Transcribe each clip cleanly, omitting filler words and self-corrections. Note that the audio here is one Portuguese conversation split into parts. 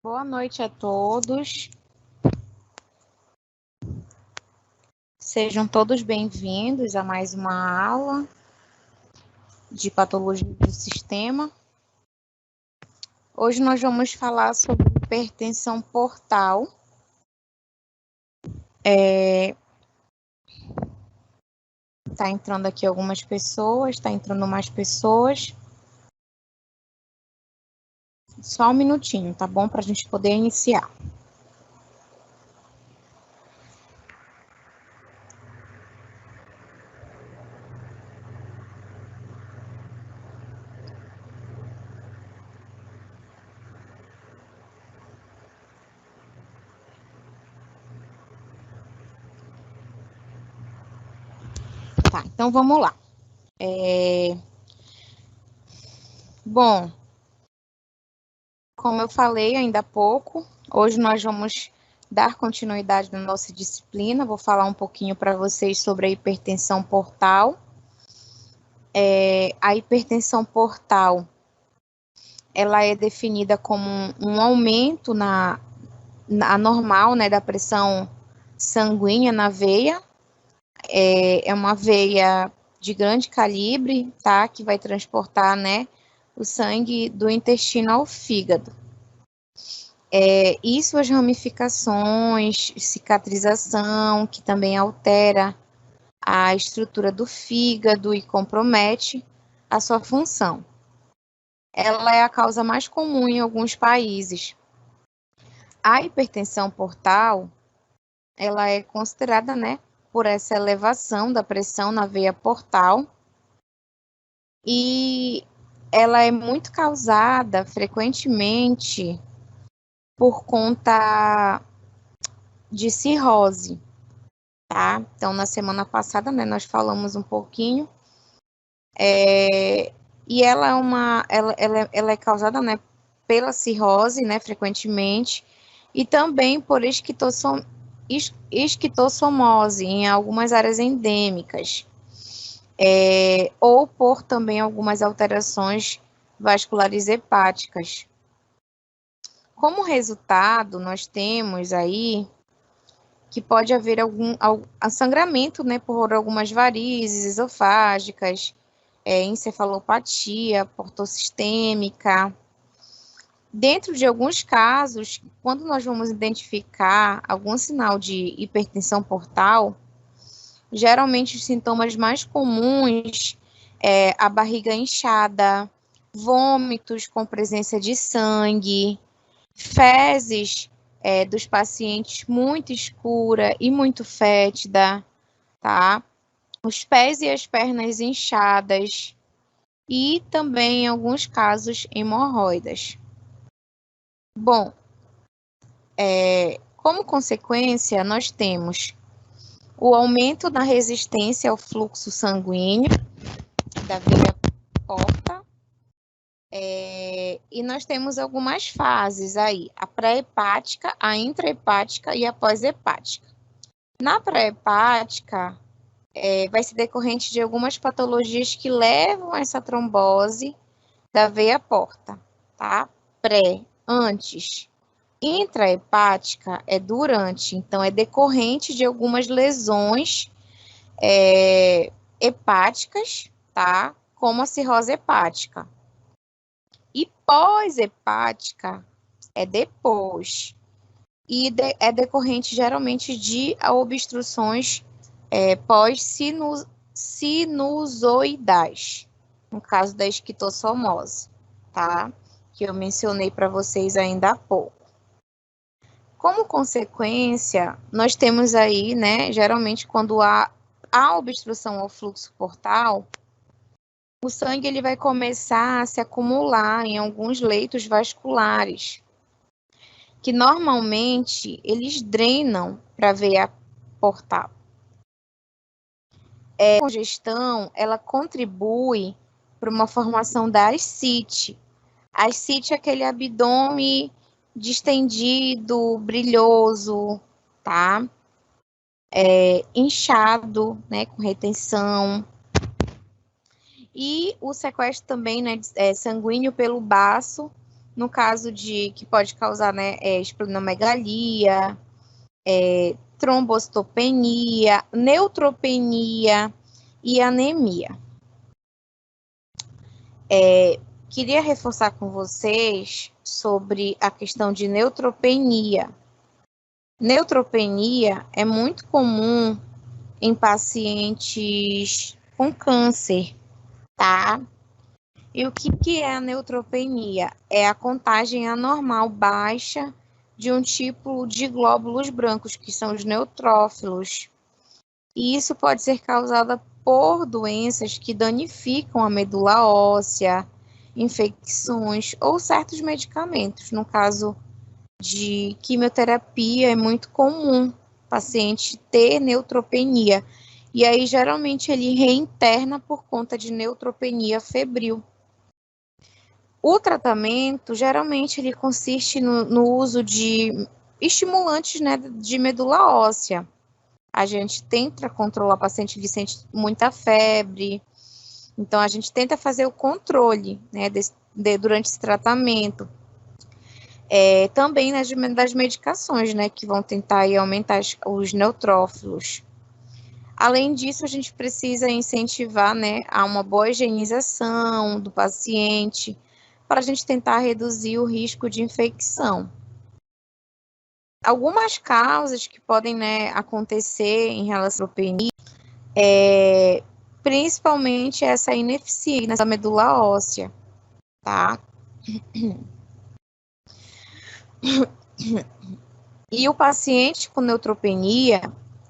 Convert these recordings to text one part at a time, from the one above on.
Boa noite a todos. Sejam todos bem-vindos a mais uma aula de patologia do sistema. Hoje nós vamos falar sobre hipertensão portal. Está entrando aqui algumas pessoas, está entrando mais pessoas. Só um minutinho, tá bom? Para a gente poder iniciar. Tá, então vamos lá. Bom, como eu falei ainda há pouco, hoje nós vamos dar continuidade na nossa disciplina. Vou falar um pouquinho para vocês sobre a hipertensão portal. A hipertensão portal, ela é definida como um aumento anormal, né, da pressão sanguínea na veia. É uma veia de grande calibre, tá, que vai transportar, né, o sangue do intestino ao fígado. E suas ramificações, cicatrização, que também altera a estrutura do fígado e compromete a sua função. Ela é a causa mais comum em alguns países. A hipertensão portal, ela é considerada, né, por essa elevação da pressão na veia portal, e ela é muito causada frequentemente por conta de cirrose, tá? Então, na semana passada, né, nós falamos um pouquinho, e ela é causada, né, pela cirrose, né, frequentemente, e também por esquistossomose em algumas áreas endêmicas, ou por também algumas alterações vasculares hepáticas. Como resultado, nós temos aí que pode haver algum sangramento, né, por algumas varizes esofágicas, encefalopatia portosistêmica. Dentro de alguns casos, quando nós vamos identificar algum sinal de hipertensão portal, geralmente os sintomas mais comuns é a barriga inchada, vômitos com presença de sangue, fezes dos pacientes muito escura e muito fétida, tá? Os pés e as pernas inchadas e também, em alguns casos, hemorroidas. Bom, como consequência, nós temos o aumento da resistência ao fluxo sanguíneo da veia porta, e nós temos algumas fases aí, a pré-hepática, a intra-hepática e a pós-hepática. Na pré-hepática, vai ser decorrente de algumas patologias que levam a essa trombose da veia porta, tá? Antes. Intrahepática é durante, então é decorrente de algumas lesões hepáticas, tá? Como a cirrose hepática. E pós-hepática é depois. E é decorrente geralmente de obstruções pós-sinusoidais, no caso da esquistossomose, tá? Que eu mencionei para vocês ainda há pouco. Como consequência, nós temos aí, né, geralmente quando há obstrução ao fluxo portal, o sangue ele vai começar a se acumular em alguns leitos vasculares, que normalmente eles drenam para a veia portal. A congestão, ela contribui para uma formação da ascite. A ascite é aquele abdômen distendido, brilhoso, tá? Inchado, né, com retenção. E o sequestro também, né, sanguíneo pelo baço No caso de que pode causar, né, esplenomegalia, trombocitopenia, neutropenia e anemia. Queria reforçar com vocês sobre a questão de neutropenia. Neutropenia é muito comum em pacientes com câncer, tá? E o que é a neutropenia? É a contagem anormal baixa de um tipo de glóbulos brancos, que são os neutrófilos. E isso pode ser causado por doenças que danificam a medula óssea, infecções ou certos medicamentos. No caso de quimioterapia, é muito comum o paciente ter neutropenia. E aí, geralmente, ele reinterna por conta de neutropenia febril. O tratamento, geralmente, ele consiste no uso de estimulantes, né, de medula óssea. A gente tenta controlar o paciente que sente muita febre, então a gente tenta fazer o controle, né, durante esse tratamento. Também das medicações, né, que vão tentar aí aumentar os neutrófilos. Além disso, a gente precisa incentivar, né, a uma boa higienização do paciente, para a gente tentar reduzir o risco de infecção. Algumas causas que podem, né, acontecer em relação à neutropenia principalmente essa ineficiência da medula óssea, tá? E o paciente com neutropenia,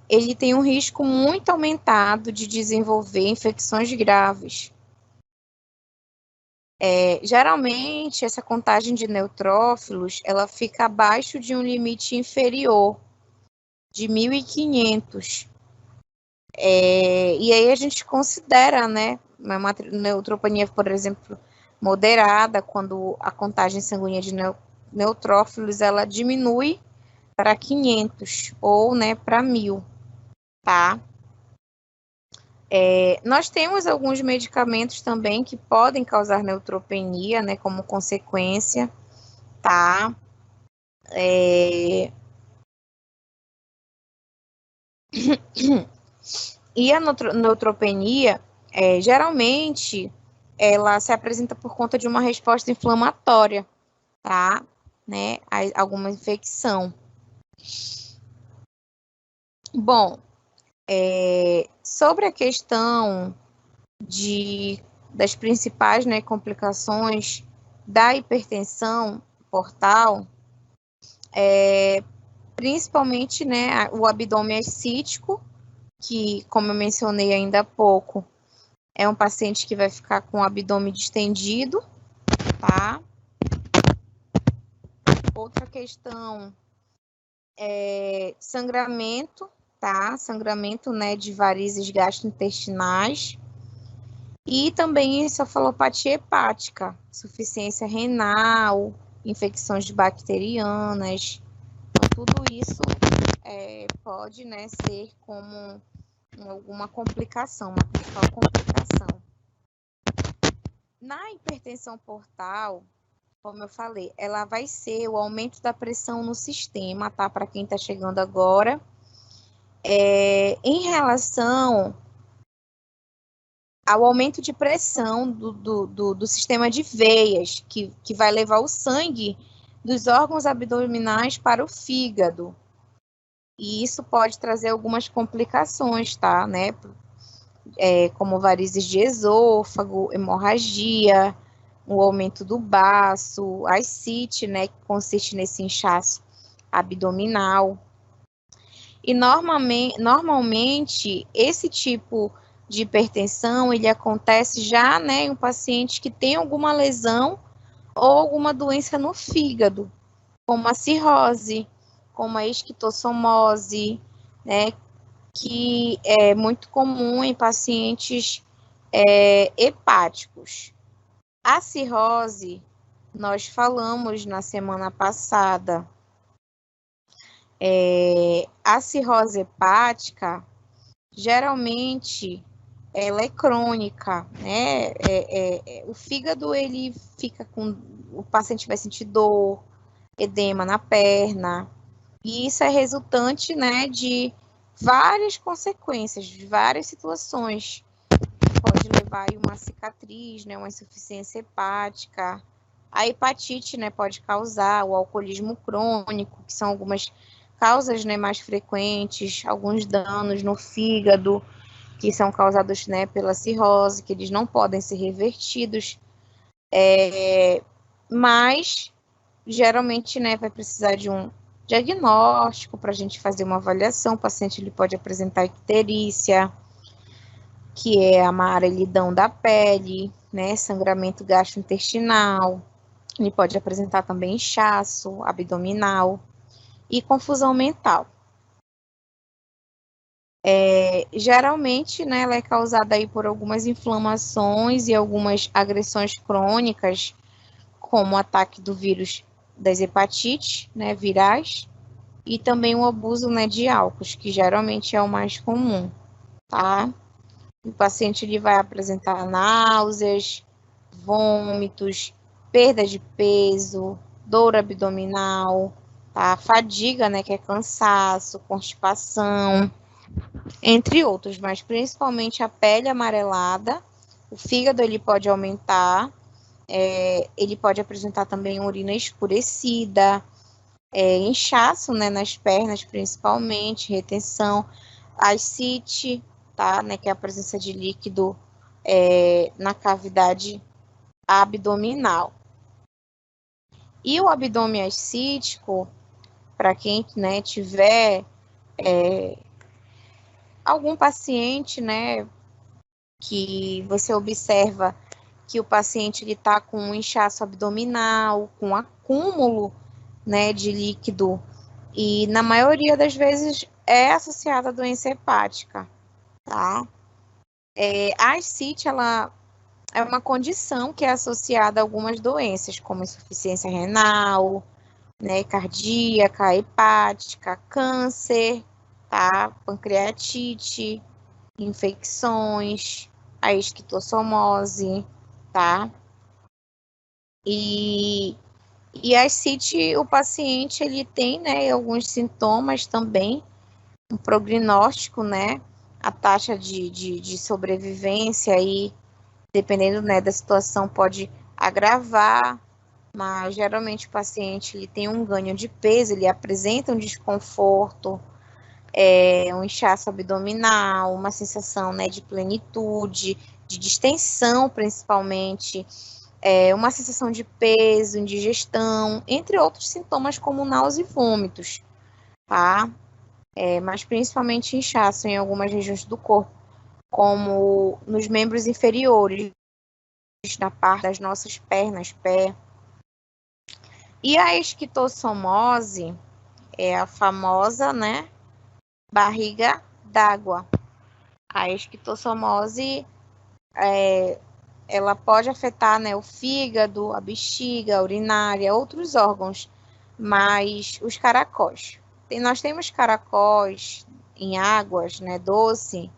ele tem um risco muito aumentado de desenvolver infecções graves. Geralmente, essa contagem de neutrófilos, ela fica abaixo de um limite inferior, de 1.500. E aí a gente considera, né, uma neutropenia, por exemplo, moderada, quando a contagem sanguínea de neutrófilos, ela diminui para 500 ou, né, para 1.000, tá? Nós temos alguns medicamentos também que podem causar neutropenia, né, como consequência, tá? E a neutropenia, geralmente, ela se apresenta por conta de uma resposta inflamatória, tá? Né? Alguma infecção. Bom, sobre a questão das principais, né, complicações da hipertensão portal, principalmente, né, o abdômen ascítico, que, como eu mencionei ainda há pouco, é um paciente que vai ficar com o abdômen distendido, tá? Outra questão é sangramento, tá? Sangramento, né, de varizes gastrointestinais. E também encefalopatia hepática, insuficiência renal, infecções bacterianas. Então, tudo isso pode, né, ser como alguma complicação, uma principal complicação. Na hipertensão portal, como eu falei, ela vai ser o aumento da pressão no sistema, tá? Para quem está chegando agora. Em relação ao aumento de pressão do sistema de veias, que vai levar o sangue dos órgãos abdominais para o fígado. E isso pode trazer algumas complicações, tá? Né? Como varizes de esôfago, hemorragia, o aumento do baço, ascite, né, que consiste nesse inchaço abdominal. E normalmente esse tipo de hipertensão, ele acontece já, né, em um paciente que tem alguma lesão ou alguma doença no fígado, como a cirrose, como a esquistossomose, né, que é muito comum em pacientes hepáticos. A cirrose, nós falamos na semana passada, a cirrose hepática, geralmente, ela é crônica, né? O fígado, ele fica com o paciente vai sentir dor, edema na perna, e isso é resultante, né, de várias consequências, de várias situações. Pode levar a uma cicatriz, né, uma insuficiência hepática. A hepatite, né, pode causar o alcoolismo crônico, que são algumas causas, né, mais frequentes, alguns danos no fígado, que são causados, né, pela cirrose, que eles não podem ser revertidos, mas geralmente, né, vai precisar de um diagnóstico para a gente fazer uma avaliação. O paciente ele pode apresentar icterícia, que é a amarelidão da pele, né, sangramento gastrointestinal. Ele pode apresentar também inchaço abdominal e confusão mental. Geralmente, né, ela é causada aí por algumas inflamações e algumas agressões crônicas, como o ataque do vírus das hepatites, né, virais, e também o abuso, né, de álcools, que geralmente é o mais comum, tá? O paciente ele vai apresentar náuseas, vômitos, perda de peso, dor abdominal, tá? Fadiga, né, que é cansaço, constipação, entre outros, mas principalmente a pele amarelada, o fígado ele pode aumentar, ele pode apresentar também urina escurecida, inchaço, né, nas pernas principalmente, retenção, ascite, tá, né, que é a presença de líquido na cavidade abdominal. E o abdômen ascítico, para quem, né, tiver algum paciente, né, que você observa que o paciente está com um inchaço abdominal, com acúmulo, né, de líquido, e na maioria das vezes é associada à doença hepática, tá? A ascite, ela é uma condição que é associada a algumas doenças, como insuficiência renal, né, cardíaca, hepática, câncer, tá? Pancreatite, infecções, a esquistossomose, tá? E a ascite, o paciente, ele tem, né, alguns sintomas também, um prognóstico, né, a taxa de sobrevivência aí, dependendo, né, da situação, pode agravar, mas geralmente o paciente ele tem um ganho de peso, ele apresenta um desconforto, um inchaço abdominal, uma sensação, né, de plenitude, de distensão principalmente, uma sensação de peso, indigestão, entre outros sintomas como náusea e vômitos, tá? Mas principalmente inchaço em algumas regiões do corpo, como nos membros inferiores, na parte das nossas pernas, pé. E a esquistossomose é a famosa, né, barriga d'água. A esquistossomose, ela pode afetar, né, o fígado, a bexiga, a urinária, outros órgãos, mas os caracóis. Nós temos caracóis em águas, né, doce,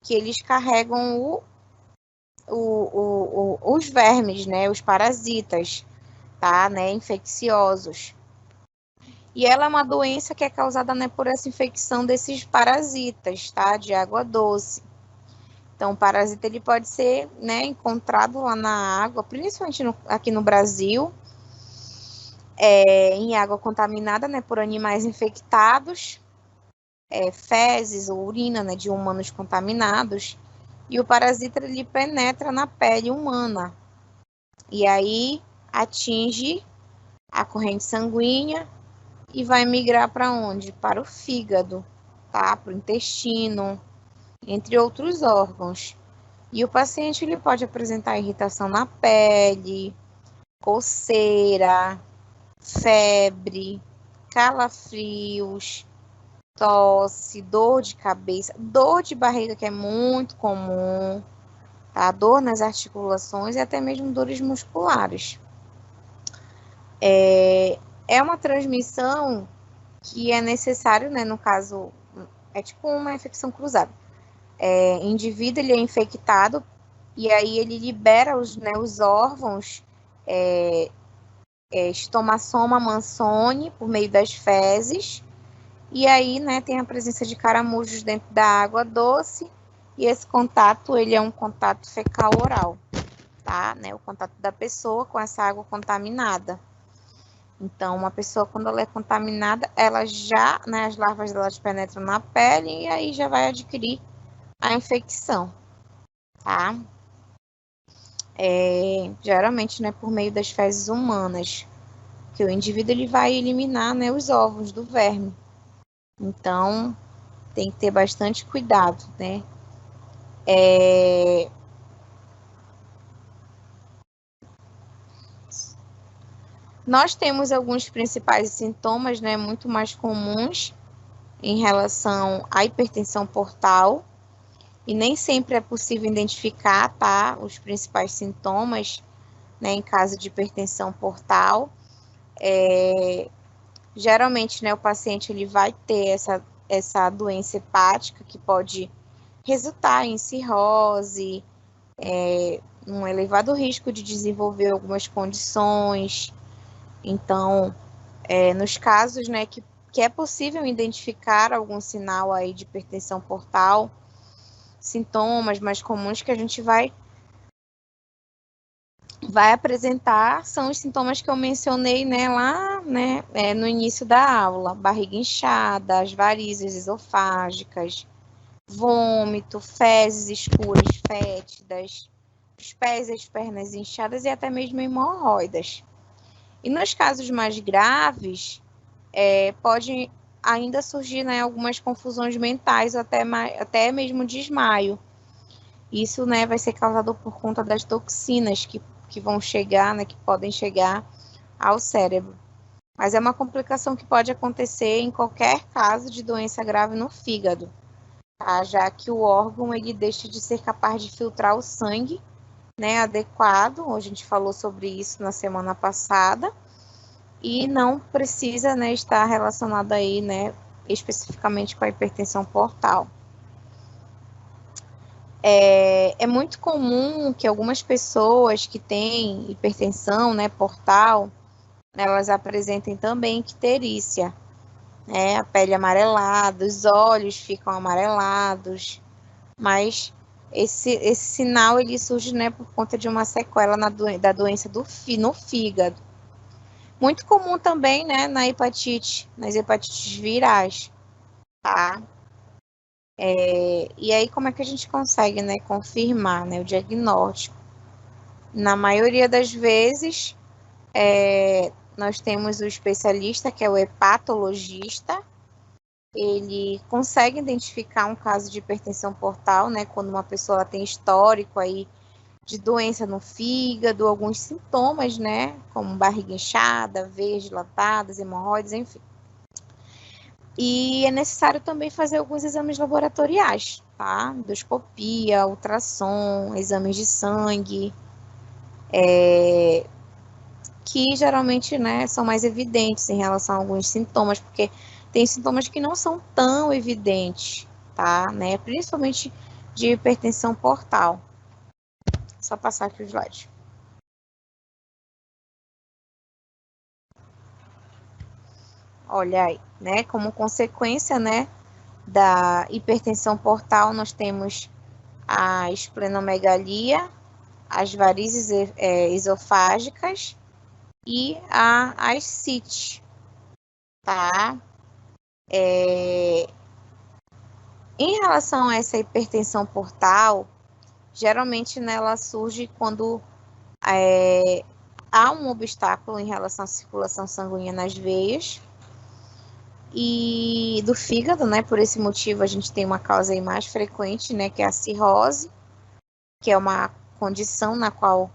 que eles carregam os vermes, né, os parasitas, tá, né, infecciosos. E ela é uma doença que é causada, né, por essa infecção desses parasitas, tá, de água doce. Então, o parasita ele pode ser, né, encontrado lá na água, principalmente aqui no Brasil, em água contaminada, né, por animais infectados, fezes ou urina, né, de humanos contaminados. E o parasita ele penetra na pele humana e aí atinge a corrente sanguínea e vai migrar para onde? Para o fígado, tá? Para o intestino, entre outros órgãos. E o paciente ele pode apresentar irritação na pele, coceira, febre, calafrios, tosse, dor de cabeça, dor de barriga, que é muito comum, tá? Dor nas articulações e até mesmo dores musculares. É uma transmissão que é necessário, né? No caso, é tipo uma infecção cruzada. O indivíduo ele é infectado e aí ele libera os órgãos estomassoma mansoni por meio das fezes. E aí, né, tem a presença de caramujos dentro da água doce. E esse contato, ele é um contato fecal oral, tá? Né, o contato da pessoa com essa água contaminada. Então, uma pessoa, quando ela é contaminada, ela já, né, as larvas delas penetram na pele e aí já vai adquirir a infecção, tá? Geralmente, né, por meio das fezes humanas, que o indivíduo ele vai eliminar, né, os ovos do verme. Então, tem que ter bastante cuidado, né? Nós temos alguns principais sintomas, né, muito mais comuns em relação à hipertensão portal, e nem sempre é possível identificar, tá, os principais sintomas, né, em caso de hipertensão portal. Geralmente, né, o paciente ele vai ter essa doença hepática que pode resultar em cirrose, um elevado risco de desenvolver algumas condições. Então, nos casos, né, que é possível identificar algum sinal aí de hipertensão portal, sintomas mais comuns que a gente vai apresentar são os sintomas que eu mencionei, né, lá, né, no início da aula: barriga inchada, as varizes esofágicas, vômito, fezes escuras, fétidas, os pés e as pernas inchadas e até mesmo hemorroidas. E nos casos mais graves, pode ainda surgir, né, algumas confusões mentais, até mesmo desmaio. Isso, né, vai ser causado por conta das toxinas que vão chegar, né, que podem chegar ao cérebro. Mas é uma complicação que pode acontecer em qualquer caso de doença grave no fígado, tá? Já que o órgão ele deixa de ser capaz de filtrar o sangue, né, adequado. A gente falou sobre isso na semana passada. E não precisa, né, estar relacionado aí, né, especificamente com a hipertensão portal. É muito comum que algumas pessoas que têm hipertensão, né, portal, elas apresentem também icterícia, né, a pele amarelada, os olhos ficam amarelados, mas esse sinal ele surge, né, por conta de uma sequela da doença no fígado. Muito comum também, né, nas hepatites virais, tá? E aí, como é que a gente consegue, né, confirmar, né, o diagnóstico? Na maioria das vezes, nós temos o especialista, que é o hepatologista, ele consegue identificar um caso de hipertensão portal, né, quando uma pessoa tem histórico aí de doença no fígado, alguns sintomas, né, como barriga inchada, veias dilatadas, hemorroides, enfim. E é necessário também fazer alguns exames laboratoriais, tá? Endoscopia, ultrassom, exames de sangue, que geralmente, né, são mais evidentes em relação a alguns sintomas, porque tem sintomas que não são tão evidentes, tá? Né? Principalmente de hipertensão portal. Só passar aqui o slide. Olha aí, né? Como consequência, né, da hipertensão portal, nós temos a esplenomegalia, as varizes esofágicas e a ascite, tá? Em relação a essa hipertensão portal, geralmente ela surge quando há um obstáculo em relação à circulação sanguínea nas veias e do fígado, né? Por esse motivo, a gente tem uma causa aí mais frequente, né? Que é a cirrose, que é uma condição na qual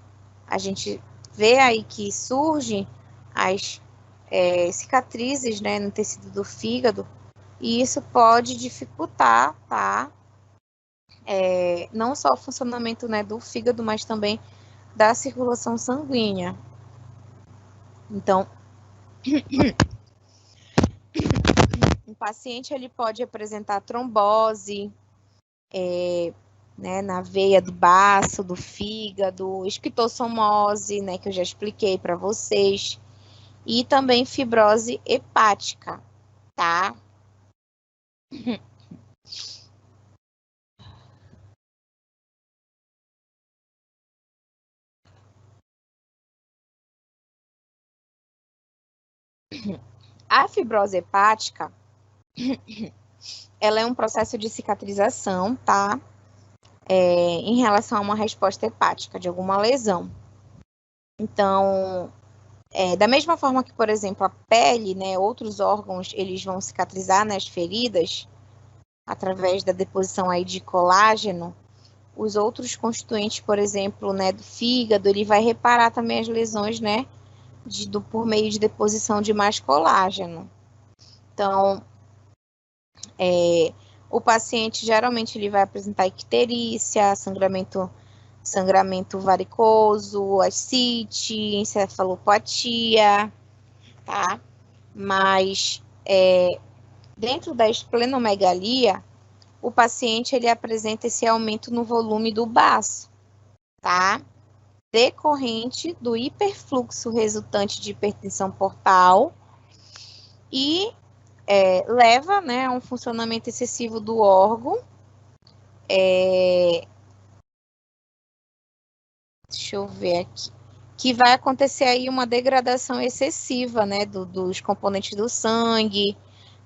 a gente vê aí que surgem as cicatrizes, né? No tecido do fígado, e isso pode dificultar, tá? Não só o funcionamento, né, do fígado, mas também da circulação sanguínea. Então, um paciente ele pode apresentar trombose, né, na veia do baço, do fígado, esquistossomose, né, que eu já expliquei para vocês. e também fibrose hepática, tá? A fibrose hepática, ela é um processo de cicatrização, tá? Em relação a uma resposta hepática de alguma lesão. Então, da mesma forma que, por exemplo, a pele, né, outros órgãos, eles vão cicatrizar nas feridas, através da deposição aí de colágeno, os outros constituintes, por exemplo, né, do fígado, ele vai reparar também as lesões, né, por meio de deposição de mais colágeno. Então, o paciente geralmente ele vai apresentar icterícia, sangramento varicoso, ascite, encefalopatia, tá? Mas dentro da esplenomegalia, o paciente ele apresenta esse aumento no volume do baço, tá? Decorrente do hiperfluxo resultante de hipertensão portal e leva, né, a um funcionamento excessivo do órgão. Deixa eu ver aqui. Que vai acontecer aí uma degradação excessiva, né, dos componentes do sangue,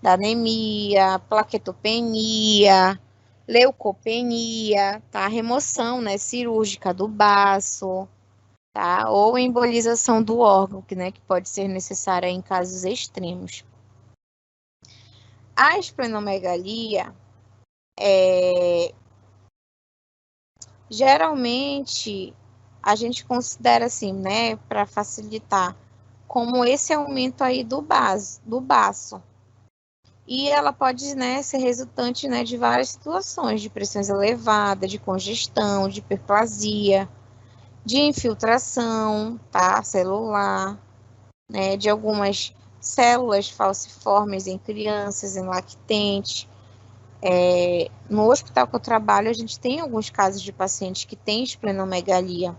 da anemia, plaquetopenia, leucopenia, tá? Remoção, né, cirúrgica do baço, tá? Ou embolização do órgão, que pode ser necessária em casos extremos. A esplenomegalia, geralmente, a gente considera assim, né, para facilitar, como esse aumento aí do baço. E ela pode, né, ser resultante, né, de várias situações, de pressões elevadas, de congestão, de hiperplasia, de infiltração, tá, celular, né, de algumas células falciformes em crianças, em lactentes. No hospital que eu trabalho, a gente tem alguns casos de pacientes que têm esplenomegalia.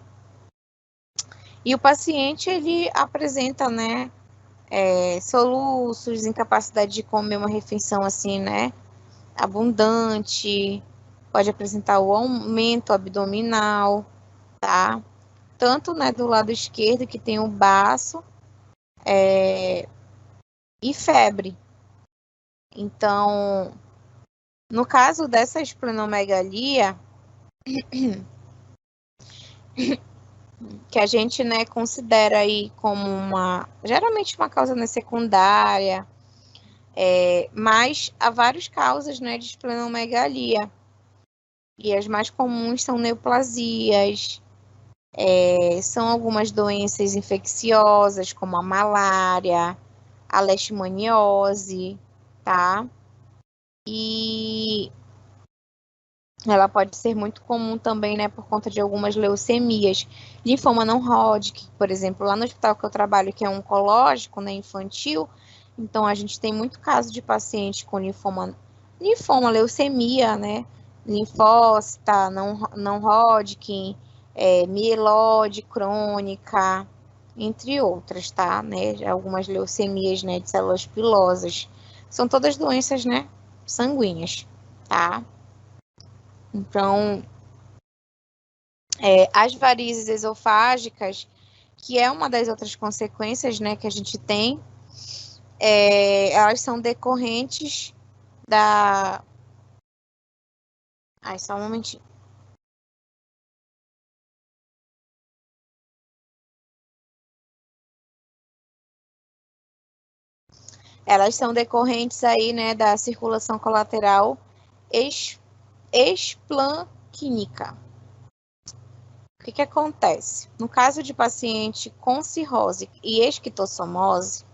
E o paciente, ele apresenta, né, soluços, incapacidade de comer uma refeição assim, né, abundante, pode apresentar o aumento abdominal, tá? Tanto, né, do lado esquerdo, que tem o baço, e febre. Então, no caso dessa esplenomegalia, que a gente, né, considera aí como geralmente uma causa, né, secundária, mas há várias causas, né, de esplenomegalia. E as mais comuns são neoplasias, são algumas doenças infecciosas, como a malária, a leishmaniose, tá? E ela pode ser muito comum também, né, por conta de algumas leucemias. Linfoma não Hodgkin, por exemplo, lá no hospital que eu trabalho, que é oncológico, né, infantil, então a gente tem muito caso de paciente com linfoma, leucemia, né, linfócita, não Hodgkin, mieloide crônica, entre outras, tá, né, algumas leucemias, né, de células pilosas. São todas doenças, né, sanguíneas, tá? Então, as varizes esofágicas, que é uma das outras consequências, né, que a gente tem, elas são decorrentes da... Ai, só um momentinho. Elas são decorrentes aí, né, da circulação colateral esplanquínica. O que acontece? No caso de paciente com cirrose e esquistossomose,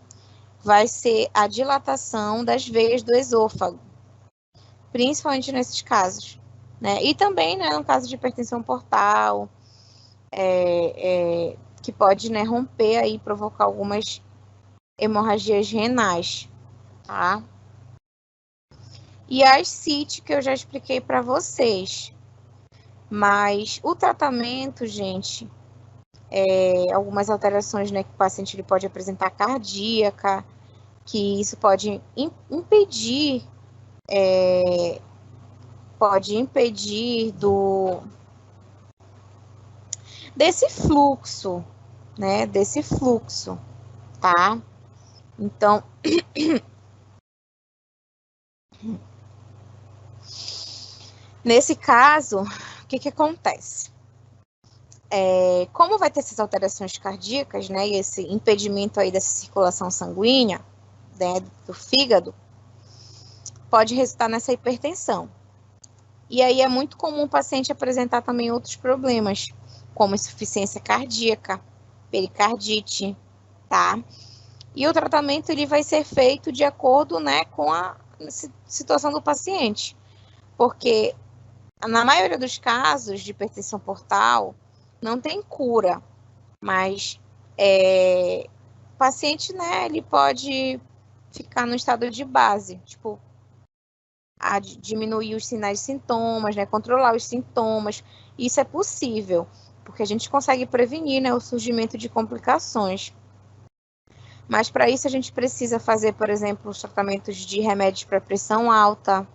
vai ser a dilatação das veias do esôfago, principalmente nesses casos, né? E também, né, no caso de hipertensão portal, que pode, né, romper aí, provocar algumas hemorragias renais, tá? E as CIT que eu já expliquei para vocês, mas o tratamento, gente, algumas alterações, né, que o paciente ele pode apresentar cardíaca, que isso impedir pode impedir desse fluxo, né, desse fluxo, tá? Então, nesse caso, o que acontece? Como vai ter essas alterações cardíacas, né, e esse impedimento aí dessa circulação sanguínea, né, do fígado, pode resultar nessa hipertensão. E aí é muito comum o paciente apresentar também outros problemas, como insuficiência cardíaca, pericardite, tá? E o tratamento ele vai ser feito de acordo, né, com a situação do paciente, porque na maioria dos casos de hipertensão portal não tem cura, mas o paciente, né, ele pode ficar no estado de base, tipo, a diminuir os sinais e sintomas, né, controlar os sintomas. Isso é possível, porque a gente consegue prevenir, né, o surgimento de complicações. Mas para isso a gente precisa fazer, por exemplo, os tratamentos de remédios para pressão alta,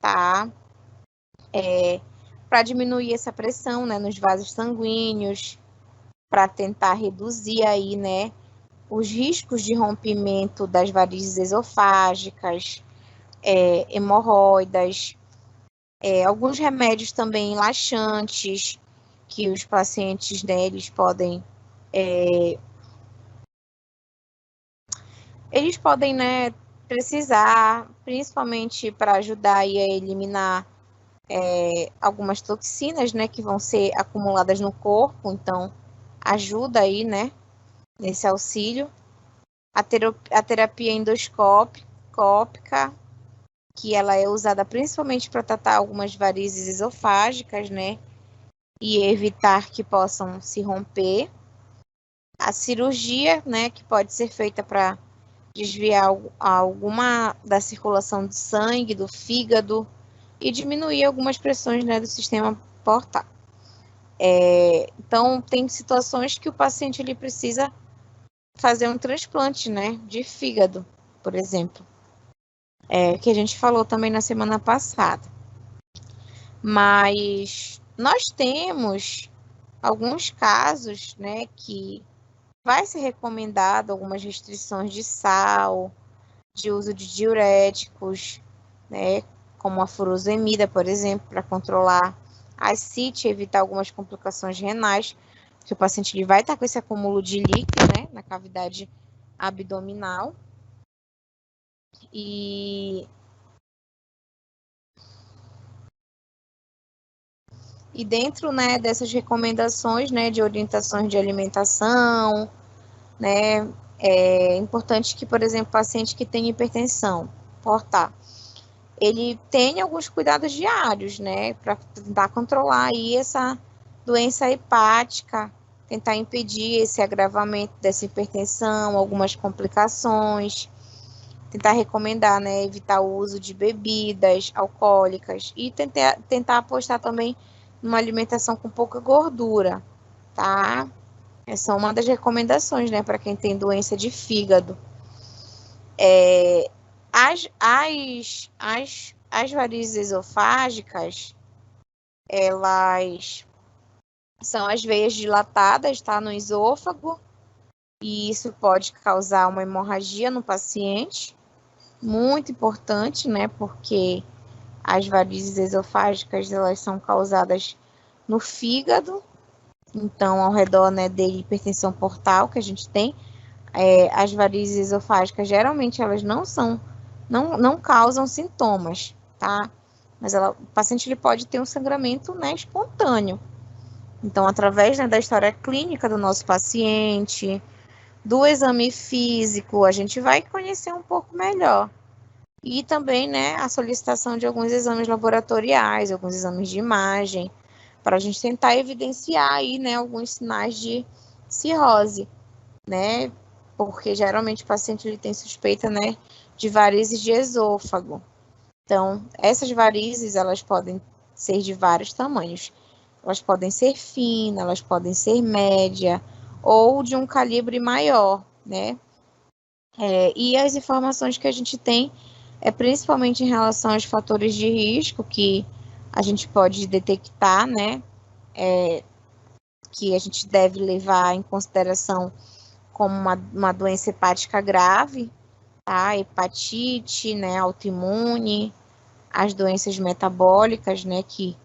tá? Para diminuir essa pressão, né, nos vasos sanguíneos, para tentar reduzir aí, né, os riscos de rompimento das varizes esofágicas, hemorroidas, alguns remédios também laxantes, que os pacientes, né, eles podem, né, precisar, principalmente para ajudar aí a eliminar algumas toxinas, né, que vão ser acumuladas no corpo, então ajuda aí, né, nesse auxílio. A terapia endoscópica, que ela é usada principalmente para tratar algumas varizes esofágicas, né, e evitar que possam se romper. A cirurgia, né, que pode ser feita para desviar alguma da circulação do sangue, do fígado e diminuir algumas pressões, né, do sistema portal. Então, tem situações que o paciente ele precisa fazer um transplante, né, de fígado, por exemplo, que a gente falou também na semana passada. Mas nós temos alguns casos, né, que vai ser recomendado algumas restrições de sal, de uso de diuréticos, né, como a furosemida, por exemplo, para controlar a ascite e evitar algumas complicações renais, que o paciente ele vai estar com esse acúmulo de líquido, né, na cavidade abdominal. E dentro, né, dessas recomendações, né, de orientações de alimentação, né, é importante que, por exemplo, paciente que tem hipertensão portal, ele tenha alguns cuidados diários, né, para tentar controlar aí essa doença hepática, tentar impedir esse agravamento dessa hipertensão, algumas complicações, tentar recomendar, né, evitar o uso de bebidas alcoólicas e tentar apostar também numa alimentação com pouca gordura, tá? Essa é uma das recomendações, né, para quem tem doença de fígado. As varizes esofágicas, elas são as veias dilatadas, tá, no esôfago, e isso pode causar uma hemorragia no paciente, muito importante, né, porque as varizes esofágicas, elas são causadas no fígado, então, ao redor, né, de hipertensão portal que a gente tem, as varizes esofágicas, geralmente, elas não causam sintomas, tá? Mas o paciente ele pode ter um sangramento, né, espontâneo. Então, através, né, da história clínica do nosso paciente, do exame físico, a gente vai conhecer um pouco melhor. E também, né, a solicitação de alguns exames laboratoriais, alguns exames de imagem, para a gente tentar evidenciar aí, né, alguns sinais de cirrose, né, porque geralmente o paciente ele tem suspeita, né, de varizes de esôfago. Então, essas varizes, elas podem ser de vários tamanhos. Elas podem ser finas, elas podem ser média ou de um calibre maior, né? E as informações que a gente tem principalmente em relação aos fatores de risco que a gente pode detectar, né? Que a gente deve levar em consideração como uma doença hepática grave, tá? Hepatite, né? Autoimune, as doenças metabólicas, né? Que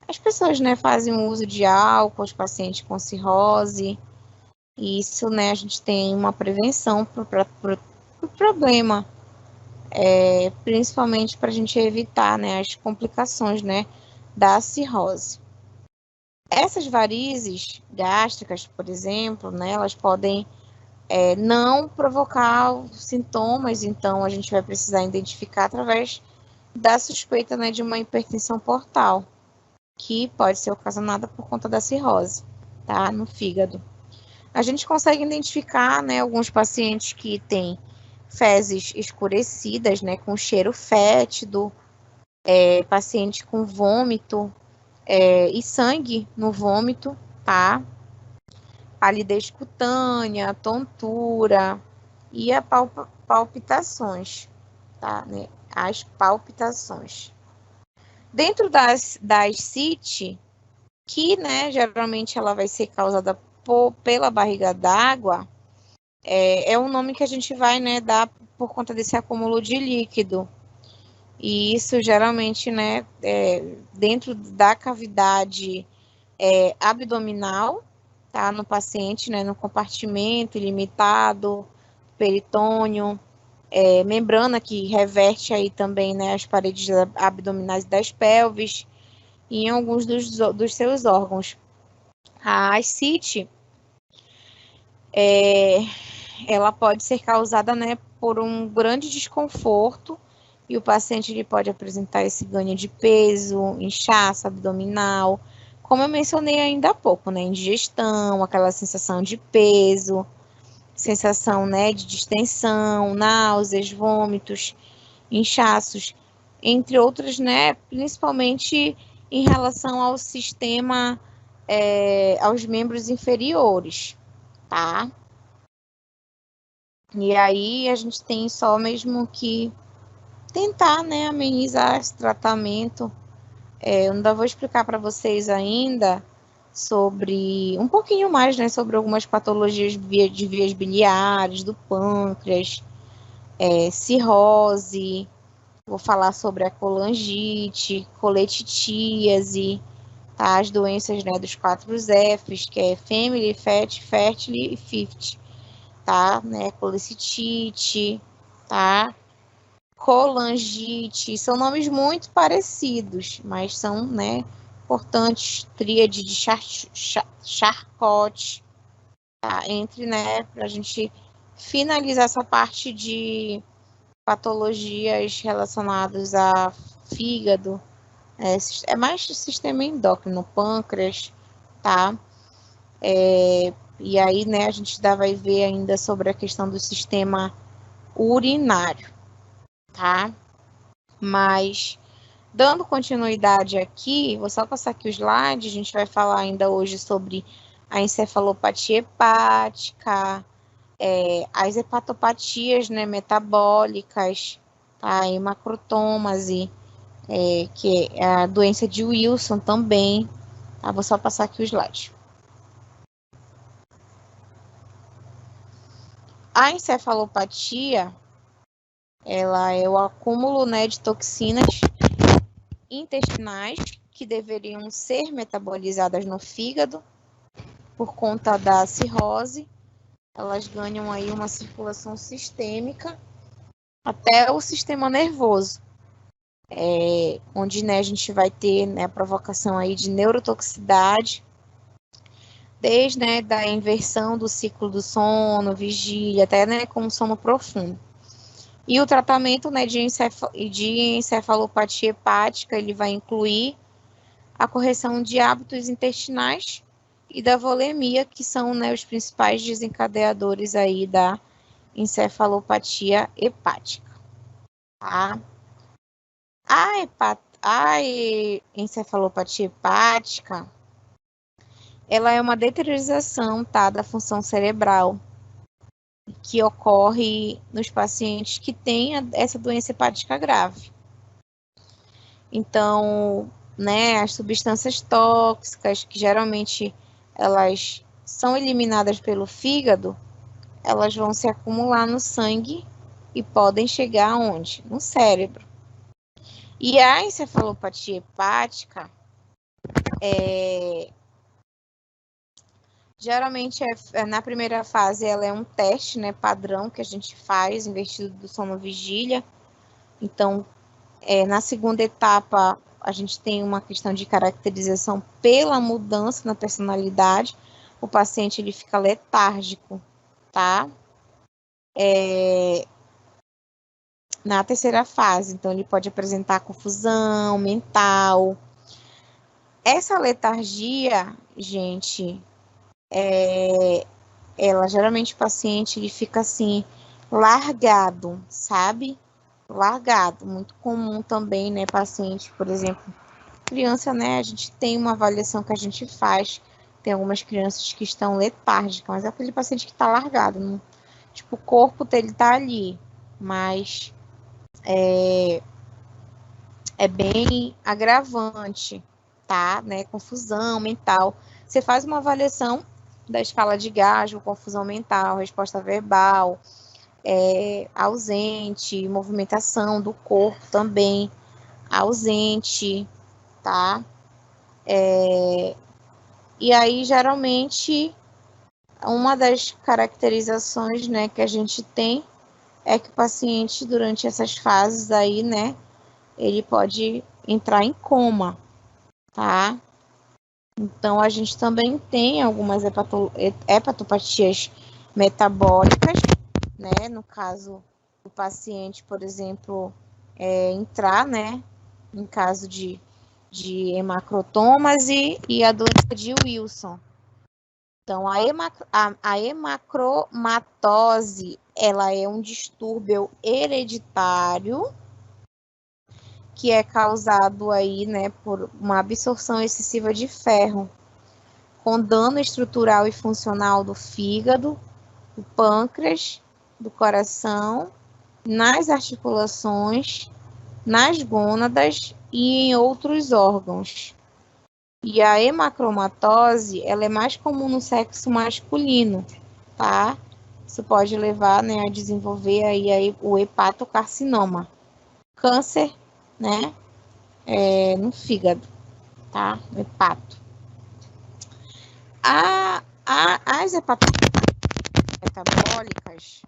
as pessoas, né, fazem uso de álcool, os pacientes com cirrose, e isso, né, a gente tem uma prevenção para o problema, principalmente para a gente evitar, né, as complicações, né, da cirrose. Essas varizes gástricas, por exemplo, né, elas podem não provocar sintomas, então a gente vai precisar identificar através da suspeita, né, de uma hipertensão portal, que pode ser ocasionada por conta da cirrose, tá, no fígado. A gente consegue identificar, né, alguns pacientes que têm fezes escurecidas, né, com cheiro fétido, paciente com vômito e sangue no vômito, tá? Palidez cutânea, tontura e a palpitações, tá? Né? As palpitações. Dentro das CIT, que, né, geralmente ela vai ser causada pela barriga d'água, é um nome que a gente vai, né, dar por conta desse acúmulo de líquido. E isso geralmente, né, dentro da cavidade abdominal, tá, no paciente, né, no compartimento ilimitado, peritônio, membrana que reverte aí também, né, as paredes abdominais das pelvis e em alguns dos seus órgãos. A ascite, ela pode ser causada, né, por um grande desconforto e o paciente ele pode apresentar esse ganho de peso, inchaço abdominal, como eu mencionei ainda há pouco, né, indigestão, aquela sensação de peso, sensação, né, de distensão, náuseas, vômitos, inchaços, entre outros, né, principalmente em relação ao sistema, aos membros inferiores, tá? E aí a gente tem só mesmo que tentar, né, amenizar esse tratamento. Eu ainda vou explicar para vocês ainda sobre um pouquinho mais, né, sobre algumas patologias de vias biliares, do pâncreas, cirrose. Vou falar sobre a colangite, coletitíase, tá? As doenças, né, dos 4 Fs, que é Family, Fat, Fertile e Fifth, tá? Né? Colecitite, tá? Colangite, são nomes muito parecidos, mas são, né, importantes, tríade de Charcot, tá? Entre, né, para a gente finalizar essa parte de patologias relacionadas a fígado, mais sistema endócrino, pâncreas, tá? E aí, né, a gente vai ver ainda sobre a questão do sistema urinário, tá? Mas, dando continuidade aqui, vou só passar aqui o slide, a gente vai falar ainda hoje sobre a encefalopatia hepática, as hepatopatias, né, metabólicas, tá? Hemacrotômase, que é a doença de Wilson também, tá? Vou só passar aqui o slide. A encefalopatia, ela é o acúmulo, né, de toxinas intestinais que deveriam ser metabolizadas no fígado por conta da cirrose. Elas ganham aí uma circulação sistêmica até o sistema nervoso, onde, né, a gente vai ter, né, a provocação aí de neurotoxicidade, desde, né, da inversão do ciclo do sono, vigília, até, né, com sono profundo. E o tratamento, né, de encefalopatia hepática, ele vai incluir a correção de hábitos intestinais e da volemia, que são, né, os principais desencadeadores aí da encefalopatia hepática, tá? A encefalopatia hepática, ela é uma deteriorização, tá, da função cerebral que ocorre nos pacientes que têm essa doença hepática grave. Então, né, as substâncias tóxicas, que geralmente elas são eliminadas pelo fígado, elas vão se acumular no sangue e podem chegar aonde? No cérebro. E a encefalopatia hepática, geralmente na primeira fase ela é um teste, né, padrão que a gente faz, investido do sono-vigília. Então, na segunda etapa, a gente tem uma questão de caracterização pela mudança na personalidade. O paciente ele fica letárgico, tá? Na terceira fase, então ele pode apresentar confusão mental. Essa letargia, gente, ela geralmente o paciente ele fica assim largado, sabe? Largado, muito comum também, né, paciente, por exemplo, criança, né, a gente tem uma avaliação que a gente faz, tem algumas crianças que estão letárgicas, mas é aquele paciente que está largado, não, tipo, o corpo dele tá ali, mas é bem agravante, tá, né, confusão mental. Você faz uma avaliação da escala de Glasgow, confusão mental, resposta verbal, ausente, movimentação do corpo também ausente, tá? E aí, geralmente, uma das caracterizações, né, que a gente tem é que o paciente, durante essas fases aí, né, ele pode entrar em coma, tá? Então, a gente também tem algumas hepatopatias metabólicas, né, no caso do paciente, por exemplo, entrar, né, em caso de hemacrotomase e a doença de Wilson. Então, a hemacromatose, ela é um distúrbio hereditário que é causado aí, né, por uma absorção excessiva de ferro, com dano estrutural e funcional do fígado, do pâncreas, do coração, nas articulações, nas gônadas e em outros órgãos. E a hemacromatose, ela é mais comum no sexo masculino, tá? Isso pode levar, né, a desenvolver aí o hepatocarcinoma, câncer, né, no fígado, tá? No hepato. As hepatites metabólicas,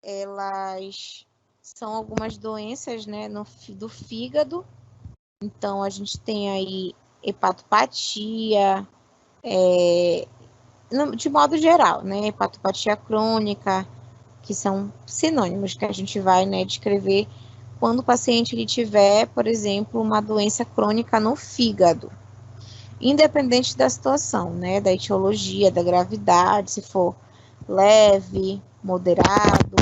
elas são algumas doenças, né, do fígado. Então, a gente tem aí hepatopatia, de modo geral, né, hepatopatia crônica, que são sinônimos que a gente vai, né, descrever quando o paciente ele tiver, por exemplo, uma doença crônica no fígado, independente da situação, né, da etiologia, da gravidade, se for leve, moderado,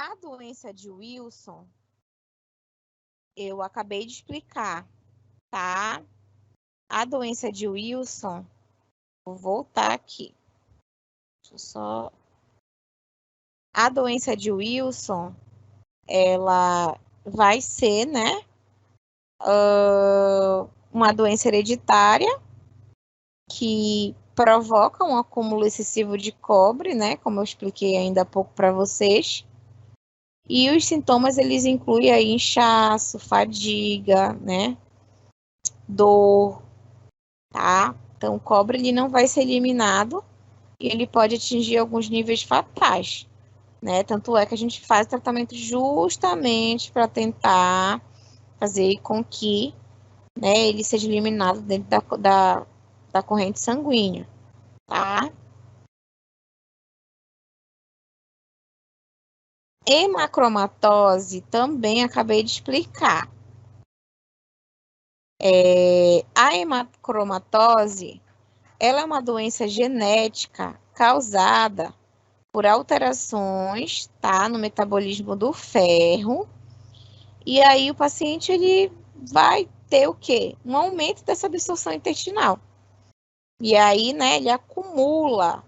A doença de Wilson, eu acabei de explicar, tá? A doença de Wilson, vou voltar aqui. Deixa eu só... A doença de Wilson, ela vai ser, né, uma doença hereditária que provoca um acúmulo excessivo de cobre, né, como eu expliquei ainda há pouco para vocês. E os sintomas, eles incluem aí inchaço, fadiga, né, dor, tá? Então, o cobre, ele não vai ser eliminado e ele pode atingir alguns níveis fatais, né? Tanto é que a gente faz tratamento justamente para tentar fazer com que, né, ele seja eliminado dentro da corrente sanguínea, tá? Hemacromatose também acabei de explicar. A hemacromatose, ela é uma doença genética causada por alterações, tá, no metabolismo do ferro. E aí o paciente, ele vai ter o quê? Um aumento dessa absorção intestinal. E aí, né, ele acumula,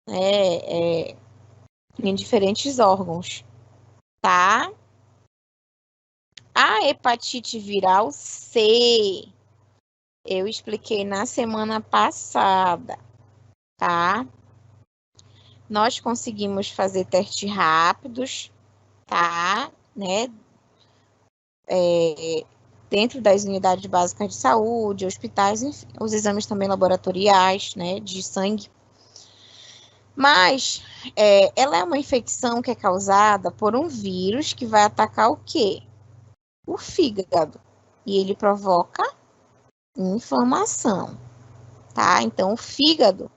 né, em diferentes órgãos, tá? A hepatite viral C, eu expliquei na semana passada, tá? Nós conseguimos fazer testes rápidos, tá? Né? Dentro das unidades básicas de saúde, hospitais, enfim, os exames também laboratoriais, né, de sangue. Mas ela é uma infecção que é causada por um vírus que vai atacar o quê? O fígado. E ele provoca inflamação, tá? Então, o fígado,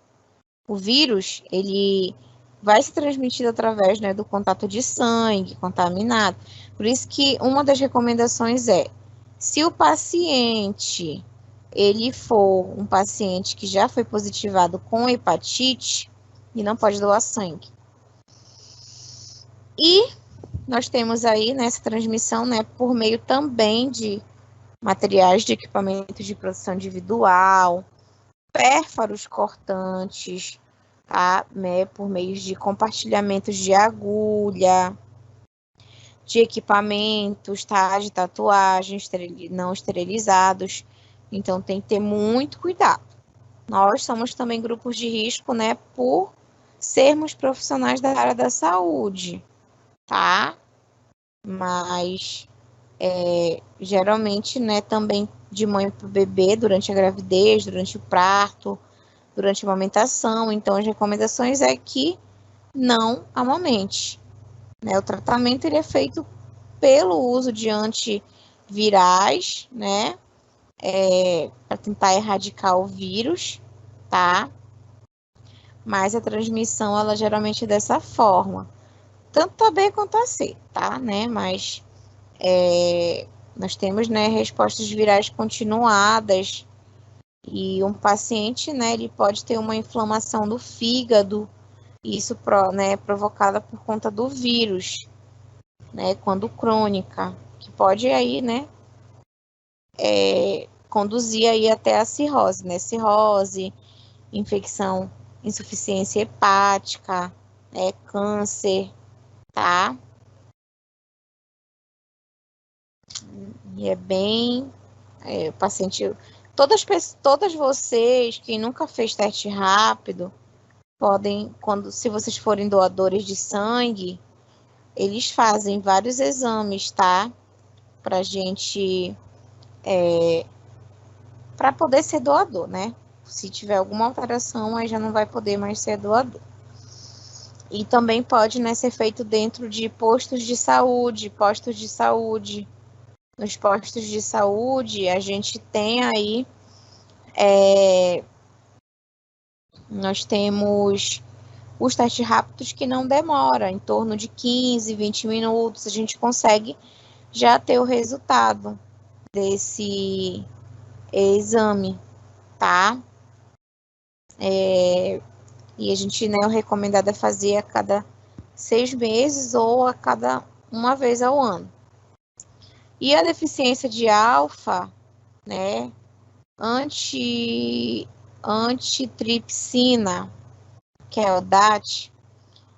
o vírus, ele vai ser transmitido através, né, do contato de sangue contaminado. Por isso que uma das recomendações é, se o paciente, ele for um paciente que já foi positivado com hepatite, e não pode doar sangue. E nós temos aí nessa transmissão, né, por meio também de materiais de equipamento de proteção individual, pérfuros cortantes, tá? Né, por meio de compartilhamentos de agulha, de equipamentos, tá? De tatuagens não esterilizados. Então, tem que ter muito cuidado. Nós somos também grupos de risco, né? Por sermos profissionais da área da saúde, tá? Mas, geralmente, né? Também de mãe para o bebê, durante a gravidez, durante o parto, durante a amamentação. Então, as recomendações é que não amamente, né? O tratamento ele é feito pelo uso de antivirais, né? Para tentar erradicar o vírus, tá? Mas a transmissão, ela geralmente é dessa forma. Tanto a B quanto a C, tá? Né? Mas nós temos, né, respostas virais continuadas e um paciente, né, ele pode ter uma inflamação do fígado, isso, né, provocada por conta do vírus, né, quando crônica, que pode aí, né, conduzir aí até a cirrose, né, cirrose, infecção, insuficiência hepática, câncer, tá? E é bem, o paciente, todas vocês, quem nunca fez teste rápido, podem, se vocês forem doadores de sangue, eles fazem vários exames, tá? Pra gente, para poder ser doador, né? Se tiver alguma alteração, aí já não vai poder mais ser doador. E também pode, né, ser feito dentro de postos de saúde. Nos postos de saúde, a gente tem aí, nós temos os testes rápidos que não demoram, em torno de 15, 20 minutos, a gente consegue já ter o resultado desse exame, tá? E a gente, né, o recomendado é fazer a cada 6 meses ou a cada uma vez ao ano. E a deficiência de alfa, né, antitripsina, que é o DAT,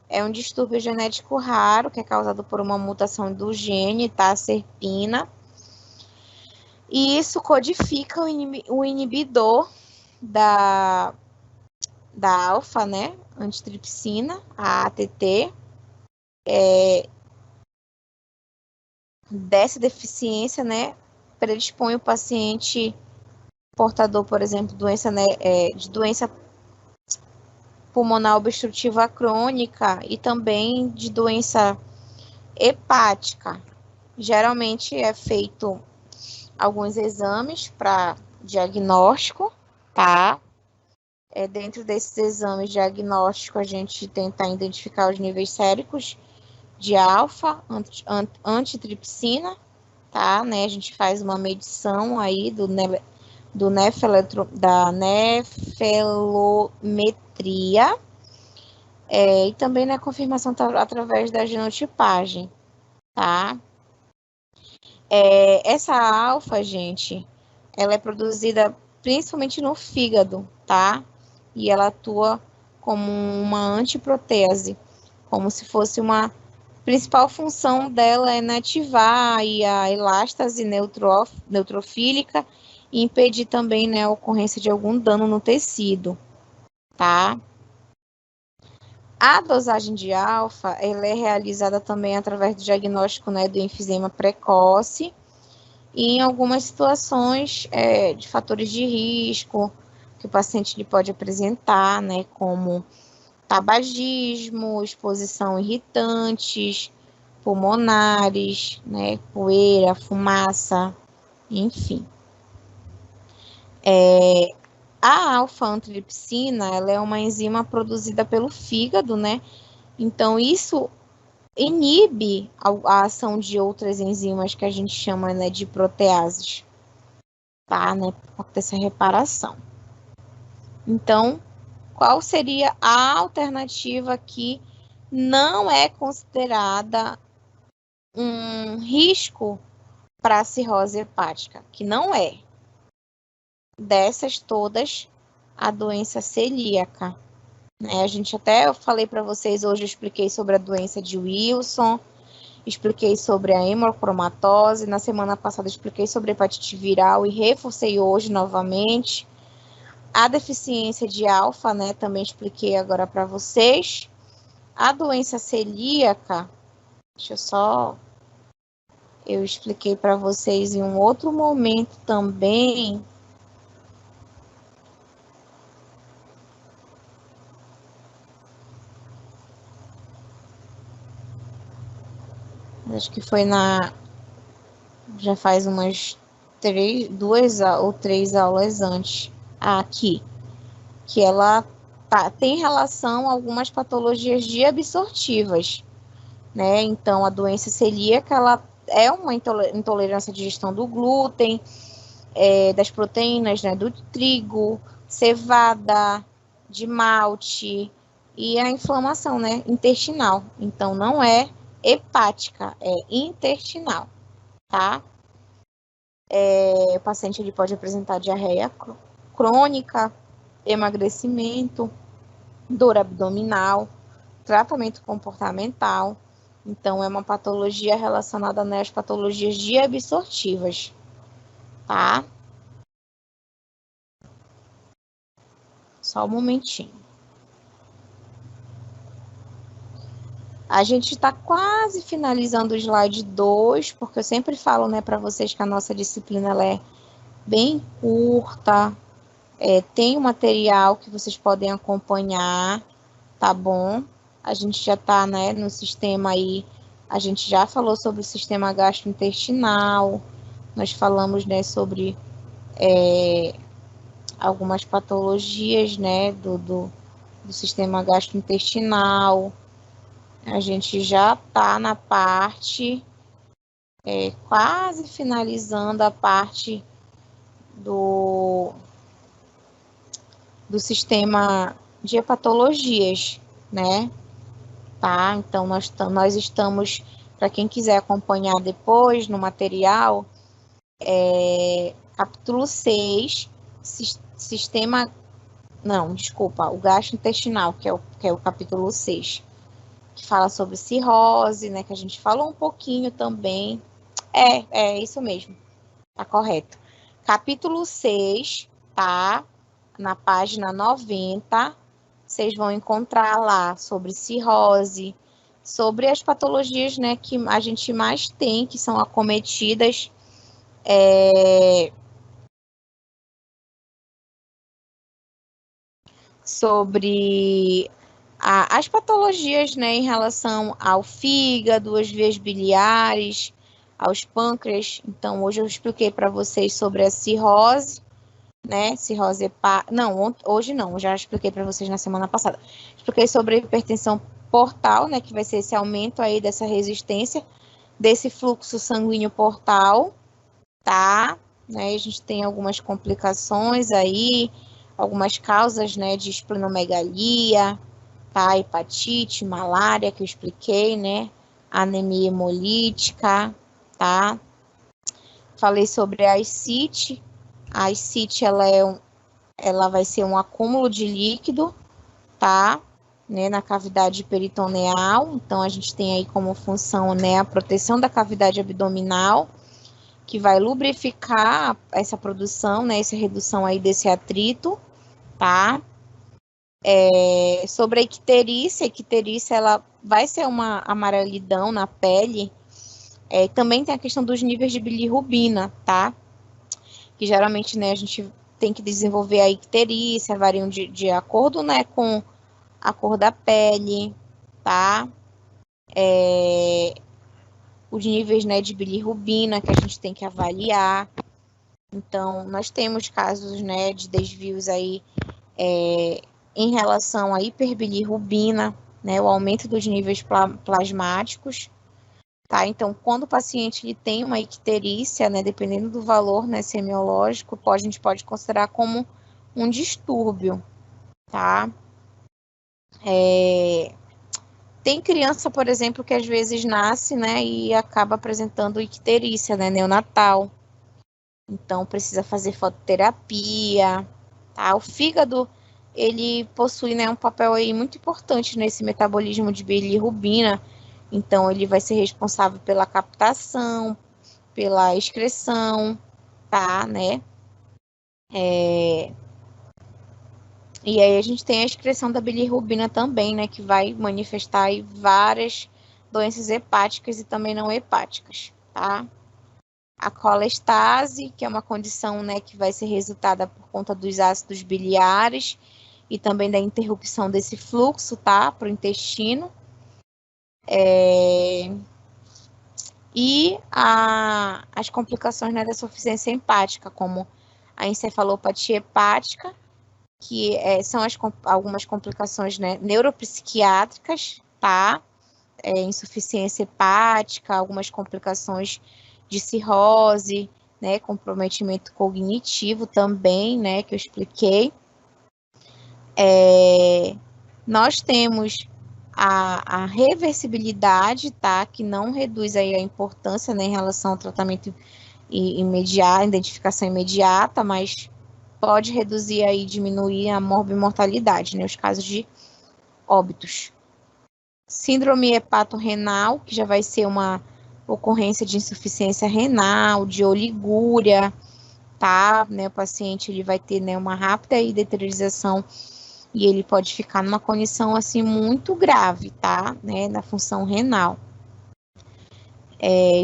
é um distúrbio genético raro que é causado por uma mutação do gene, tá, serpina. E isso codifica o inibidor da alfa, né, antitripsina, a ATT, dessa deficiência, né, predispõe o paciente portador, por exemplo, de doença pulmonar obstrutiva crônica e também de doença hepática. Geralmente é feito alguns exames para diagnóstico, tá? Dentro desses exames diagnósticos, a gente tenta identificar os níveis séricos de alfa, antitripsina, tá? Né? A gente faz uma medição aí da nefelometria, e também na confirmação através da genotipagem, tá? Essa alfa, gente, ela é produzida principalmente no fígado, tá? E ela atua como uma antiprotease, como se fosse uma principal função dela é inativar aí a elástase neutrofílica e impedir também, né, a ocorrência de algum dano no tecido, tá? A dosagem de alfa, ela é realizada também através do diagnóstico, né, do enfisema precoce e em algumas situações de fatores de risco que o paciente ele pode apresentar, né, como tabagismo, exposição a irritantes pulmonares, né, poeira, fumaça, enfim. A alfa-antripsina, ela é uma enzima produzida pelo fígado, né? Então, isso inibe a ação de outras enzimas que a gente chama, né, de proteases, tá? Né? Por essa reparação. Então, qual seria a alternativa que não é considerada um risco para a cirrose hepática? Que não é. Dessas todas, a doença celíaca. Né? A gente até, eu falei para vocês hoje, eu expliquei sobre a doença de Wilson, expliquei sobre a hemocromatose, na semana passada expliquei sobre a hepatite viral e reforcei hoje novamente. A deficiência de alfa, né, também expliquei agora para vocês. A doença celíaca, eu expliquei para vocês em um outro momento também. Acho que foi já faz umas 2 ou 3 aulas antes, aqui, que ela tem relação a algumas patologias de absortivas, né? Então, a doença celíaca, ela é uma intolerância à digestão do glúten, das proteínas, né, do trigo, cevada, de malte, e a inflamação, né, intestinal. Então, não é hepática, é intestinal, tá? O paciente ele pode apresentar diarreia crônica, emagrecimento, dor abdominal, tratamento comportamental. Então, é uma patologia relacionada, né, às patologias de absortivas, tá? Só um momentinho. A gente está quase finalizando o slide 2, porque eu sempre falo, né, para vocês que a nossa disciplina ela é bem curta, tem um material que vocês podem acompanhar, tá bom? A gente já está, né, no sistema aí, a gente já falou sobre o sistema gastrointestinal, nós falamos, né, sobre algumas patologias, né, do sistema gastrointestinal. A gente já está na parte, quase finalizando a parte do sistema de hepatologias, né? tá? Então, nós estamos, para quem quiser acompanhar depois no material, capítulo 6, sistema... Não, desculpa, o gasto intestinal, que é o capítulo 6, que fala sobre cirrose, né, que a gente falou um pouquinho também. É isso mesmo, tá correto. Capítulo 6, tá? Na página 90, vocês vão encontrar lá sobre cirrose, sobre as patologias, né, que a gente mais tem, que são acometidas, sobre as patologias, né, em relação ao fígado, às vias biliares, aos pâncreas. Então, hoje eu expliquei para vocês sobre a cirrose, né, cirrose hepática. Não, hoje não, já expliquei para vocês na semana passada. Expliquei sobre a hipertensão portal, né, que vai ser esse aumento aí dessa resistência, desse fluxo sanguíneo portal, tá? Né, a gente tem algumas complicações aí, algumas causas, né, de esplenomegalia, tá? Hepatite, malária, que eu expliquei, né? Anemia hemolítica, tá? Falei sobre a ascite. A ascite, ela vai ser um acúmulo de líquido, tá? Né, na cavidade peritoneal. Então, a gente tem aí como função, né, a proteção da cavidade abdominal, que vai lubrificar essa produção, né, essa redução aí desse atrito, tá? Sobre a icterícia, ela vai ser uma amarelidão na pele. Também tem a questão dos níveis de bilirrubina, tá? Que geralmente, né, a gente tem que desenvolver a icterícia, variam de acordo, né, com a cor da pele, tá? Os níveis, né, de bilirrubina que a gente tem que avaliar. Então, nós temos casos, né, de desvios aí em relação à hiperbilirrubina, né, o aumento dos níveis plasmáticos, tá? Então, quando o paciente ele tem uma icterícia, né, dependendo do valor, né, semiológico, a gente pode considerar como um distúrbio, tá? Tem criança, por exemplo, que às vezes nasce, né, e acaba apresentando icterícia, né, neonatal. Então, precisa fazer fototerapia, tá? O fígado, ele possui, né, um papel aí muito importante nesse metabolismo de bilirrubina. Então, ele vai ser responsável pela captação, pela excreção, tá, né? E aí a gente tem a excreção da bilirrubina também, né, que vai manifestar aí várias doenças hepáticas e também não hepáticas, tá? A colestase, que é uma condição, né, que vai ser resultada por conta dos ácidos biliares e também da interrupção desse fluxo, tá, para o intestino. E as complicações, né, da insuficiência hepática, como a encefalopatia hepática, que são algumas complicações, né, neuropsiquiátricas, tá? Insuficiência hepática, algumas complicações de cirrose, né, comprometimento cognitivo também, né, que eu expliquei. Nós temos a reversibilidade, tá, que não reduz aí a importância, né, em relação ao tratamento imediato, identificação imediata, mas pode reduzir aí, diminuir a morbimortalidade, né, os casos de óbitos. Síndrome hepatorrenal, que já vai ser uma ocorrência de insuficiência renal, de oligúria, tá? Né, o paciente ele vai ter, né, uma rápida deteriorização e ele pode ficar numa condição assim muito grave, tá? Né, na função renal.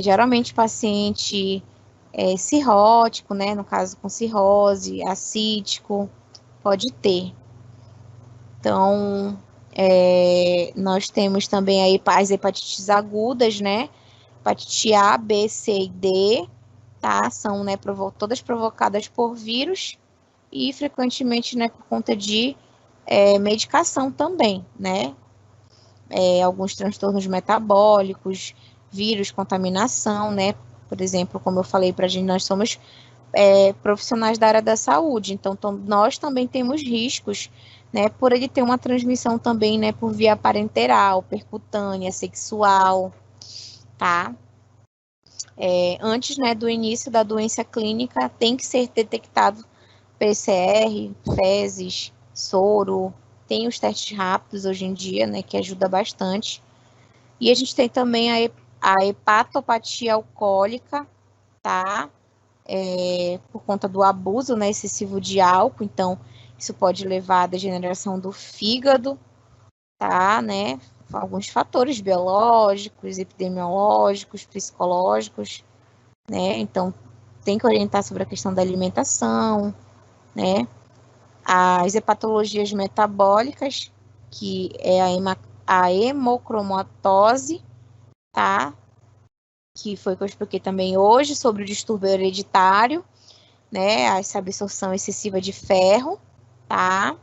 Geralmente paciente cirrótico, né, no caso com cirrose, acítico, pode ter. Então, nós temos também aí as hepatites agudas, né? Hepatite A, B, C e D, tá? São, né, todas provocadas por vírus e frequentemente, né, por conta de medicação também, né? Alguns transtornos metabólicos, vírus, contaminação, né? Por exemplo, como eu falei para a gente, nós somos profissionais da área da saúde. Então, nós também temos riscos, né, por ele ter uma transmissão também, né, por via parenteral, percutânea, sexual, tá? Antes, né, do início da doença clínica, tem que ser detectado PCR, fezes, soro, tem os testes rápidos hoje em dia, né, que ajuda bastante. E a gente tem também a hepatopatia alcoólica, tá? Por conta do abuso, né, excessivo de álcool, então isso pode levar à degeneração do fígado, tá, né? Alguns fatores biológicos, epidemiológicos, psicológicos, né? Então tem que orientar sobre a questão da alimentação, né? As hepatologias metabólicas, que é a hemocromatose, tá? Que foi o que eu expliquei também hoje sobre o distúrbio hereditário, né? Essa absorção excessiva de ferro, tá?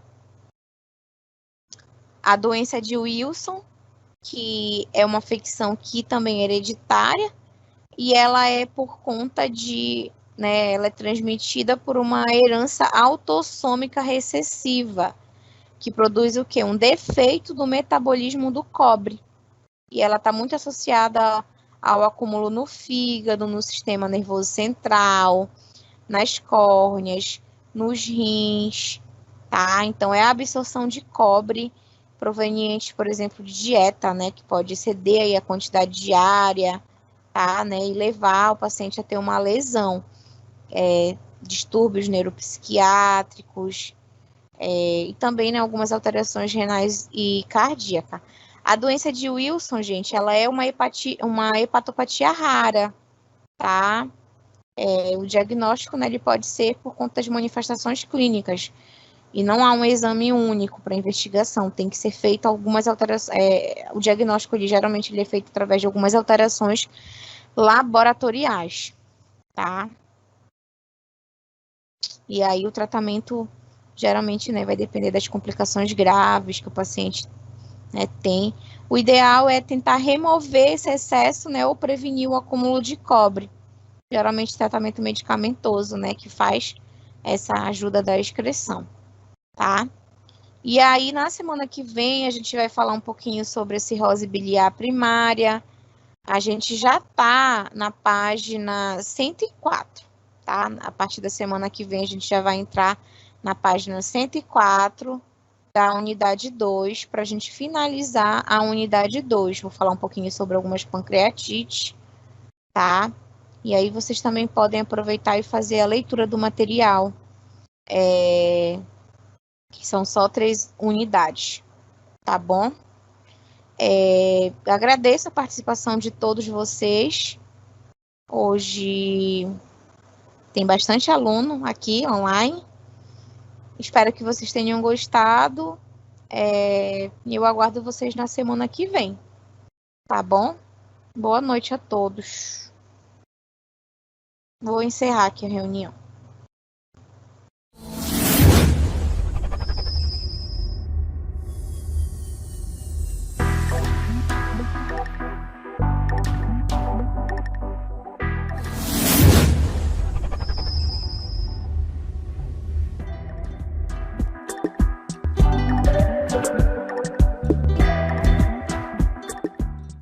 A doença de Wilson, que é uma afecção que também é hereditária, e ela é por conta de, né, ela é transmitida por uma herança autossômica recessiva, que produz o quê? Um defeito do metabolismo do cobre. E ela está muito associada ao acúmulo no fígado, no sistema nervoso central, nas córneas, nos rins, tá? Então, é a absorção de cobre proveniente, por exemplo, de dieta, né? Que pode exceder aí a quantidade diária, tá? Né? E levar o paciente a ter uma lesão. Distúrbios neuropsiquiátricos, e também, né, algumas alterações renais e cardíacas. A doença de Wilson, gente, ela é uma hepatopatia rara, tá? O diagnóstico, né, ele pode ser por conta de manifestações clínicas. E não há um exame único para investigação, tem que ser feito algumas alterações. O diagnóstico, geralmente, ele é feito através de algumas alterações laboratoriais, tá? E aí o tratamento, geralmente, né, vai depender das complicações graves que o paciente, né, tem. O ideal é tentar remover esse excesso, né, ou prevenir o acúmulo de cobre. Geralmente, tratamento medicamentoso, né, que faz essa ajuda da excreção, tá? E aí, na semana que vem, a gente vai falar um pouquinho sobre a cirrose biliar primária. A gente já tá na página 104, tá? A partir da semana que vem, a gente já vai entrar na página 104 da unidade 2, para a gente finalizar a unidade 2. Vou falar um pouquinho sobre algumas pancreatites, tá? E aí vocês também podem aproveitar e fazer a leitura do material, que são só 3 unidades, tá bom? Agradeço a participação de todos vocês. Hoje tem bastante aluno aqui online. Espero que vocês tenham gostado. E eu aguardo vocês na semana que vem, tá bom? Boa noite a todos. Vou encerrar aqui a reunião.